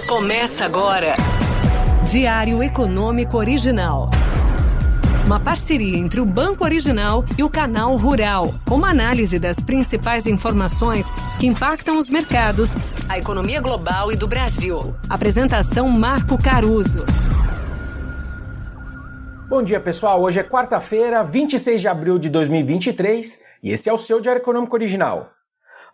Começa agora. Diário Econômico Original. Uma parceria entre o Banco Original e o Canal Rural, com uma análise das principais informações que impactam os mercados, a economia global e do Brasil. Apresentação Marco Caruso. Bom dia, pessoal. Hoje é quarta-feira, 26 de abril de 2023, e esse é o seu Diário Econômico Original.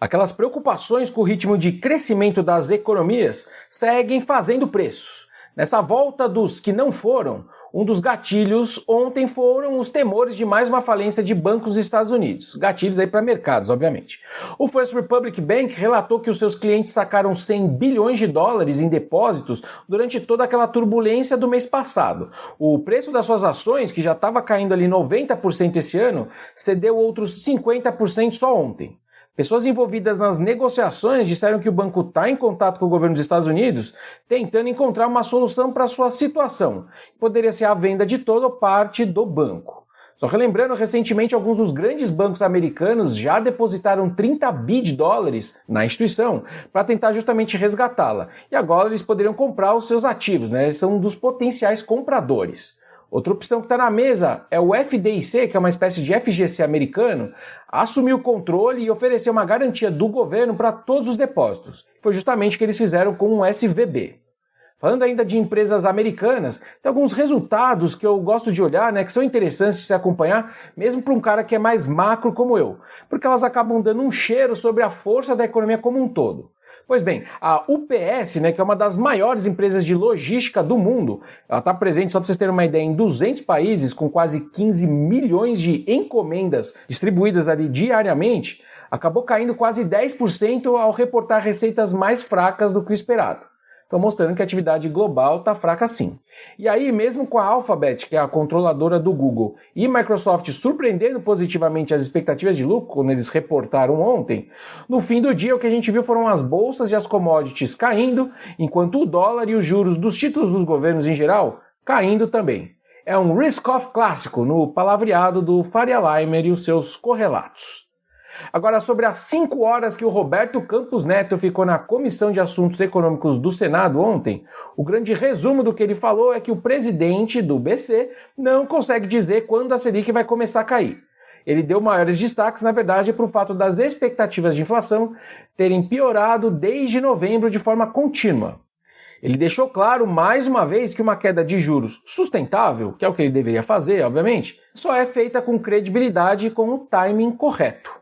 Aquelas preocupações com o ritmo de crescimento das economias seguem fazendo preços. Nessa volta dos que não foram, um dos gatilhos ontem foram os temores de mais uma falência de bancos dos Estados Unidos. Gatilhos aí para mercados, obviamente. O First Republic Bank relatou que os seus clientes sacaram 100 bilhões de dólares em depósitos durante toda aquela turbulência do mês passado. O preço das suas ações, que já estava caindo ali 90% esse ano, cedeu outros 50% só ontem. Pessoas envolvidas nas negociações disseram que o banco está em contato com o governo dos Estados Unidos, tentando encontrar uma solução para a sua situação. Poderia ser a venda de toda ou parte do banco. Só relembrando, recentemente alguns dos grandes bancos americanos já depositaram 30 bi de dólares na instituição para tentar justamente resgatá-la. E agora eles poderiam comprar os seus ativos, né? Eles são um dos potenciais compradores. Outra opção que está na mesa é o FDIC, que é uma espécie de FGC americano, assumir o controle e oferecer uma garantia do governo para todos os depósitos. Foi justamente o que eles fizeram com o SVB. Falando ainda de empresas americanas, tem alguns resultados que eu gosto de olhar, né, que são interessantes de se acompanhar, mesmo para um cara que é mais macro como eu, porque elas acabam dando um cheiro sobre a força da economia como um todo. Pois bem, a UPS, né, que é uma das maiores empresas de logística do mundo, ela está presente, só para vocês terem uma ideia, em 200 países, com quase 15 milhões de encomendas distribuídas ali diariamente, acabou caindo quase 10% ao reportar receitas mais fracas do que o esperado. Estão mostrando que a atividade global está fraca sim. E aí, mesmo com a Alphabet, que é a controladora do Google, e Microsoft surpreendendo positivamente as expectativas de lucro, quando eles reportaram ontem, no fim do dia o que a gente viu foram as bolsas e as commodities caindo, enquanto o dólar e os juros dos títulos dos governos em geral caindo também. É um risk-off clássico no palavreado do Faria Limer e os seus correlatos. Agora, sobre as 5 horas que o Roberto Campos Neto ficou na Comissão de Assuntos Econômicos do Senado ontem, o grande resumo do que ele falou é que o presidente do BC não consegue dizer quando a Selic vai começar a cair. Ele deu maiores destaques, na verdade, para o fato das expectativas de inflação terem piorado desde novembro de forma contínua. Ele deixou claro, mais uma vez, que uma queda de juros sustentável, que é o que ele deveria fazer, obviamente, só é feita com credibilidade e com o timing correto.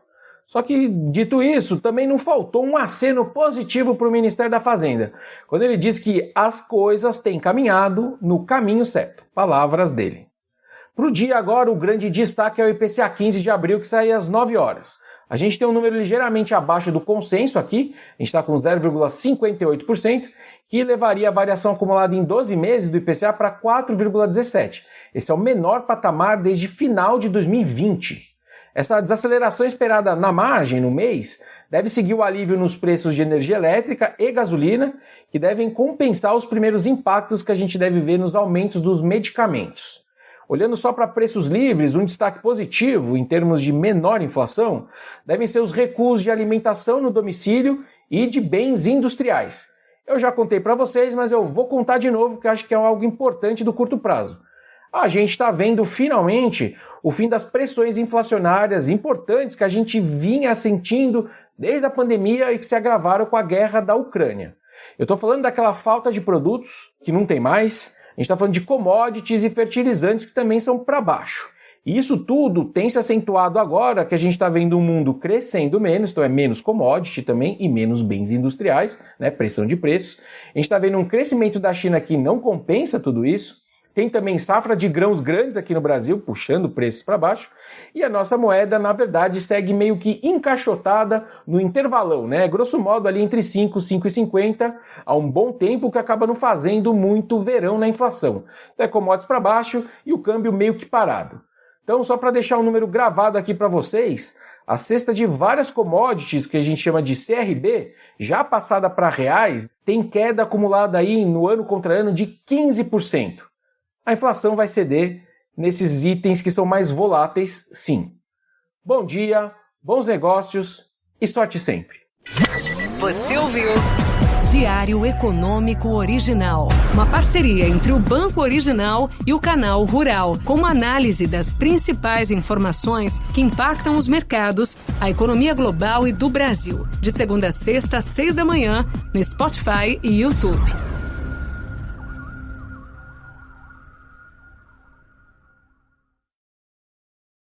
Só que, dito isso, também não faltou um aceno positivo para o Ministério da Fazenda, quando ele diz que as coisas têm caminhado no caminho certo. Palavras dele. Para o dia agora, o grande destaque é o IPCA 15 de abril, que sai às 9 horas. A gente tem um número ligeiramente abaixo do consenso aqui, a gente está com 0,58%, que levaria a variação acumulada em 12 meses do IPCA para 4,17%. Esse é o menor patamar desde final de 2020. Essa desaceleração esperada na margem, no mês, deve seguir o alívio nos preços de energia elétrica e gasolina, que devem compensar os primeiros impactos que a gente deve ver nos aumentos dos medicamentos. Olhando só para preços livres, um destaque positivo em termos de menor inflação devem ser os recuos de alimentação no domicílio e de bens industriais. Eu já contei para vocês, mas eu vou contar de novo porque acho que é algo importante do curto prazo. A gente está vendo finalmente o fim das pressões inflacionárias importantes que a gente vinha sentindo desde a pandemia e que se agravaram com a guerra da Ucrânia. Eu estou falando daquela falta de produtos que não tem mais, a gente está falando de commodities e fertilizantes que também são para baixo. E isso tudo tem se acentuado agora que a gente está vendo um mundo crescendo menos, então é menos commodity também e menos bens industriais, né, pressão de preços. A gente está vendo um crescimento da China que não compensa tudo isso. Tem também safra de grãos grandes aqui no Brasil, puxando preços para baixo. E a nossa moeda, na verdade, segue meio que encaixotada no intervalão, né? Grosso modo, ali entre 5 e 5,50, há um bom tempo que acaba não fazendo muito verão na inflação. Então é commodities para baixo e o câmbio meio que parado. Então, só para deixar um número gravado aqui para vocês, a cesta de várias commodities, que a gente chama de CRB, já passada para reais, tem queda acumulada aí no ano contra ano de 15%. A inflação vai ceder nesses itens que são mais voláteis, sim. Bom dia, bons negócios e sorte sempre. Você ouviu Diário Econômico Original. Uma parceria entre o Banco Original e o Canal Rural, com uma análise das principais informações que impactam os mercados, a economia global e do Brasil. De segunda a sexta, às 6 da manhã, no Spotify e YouTube.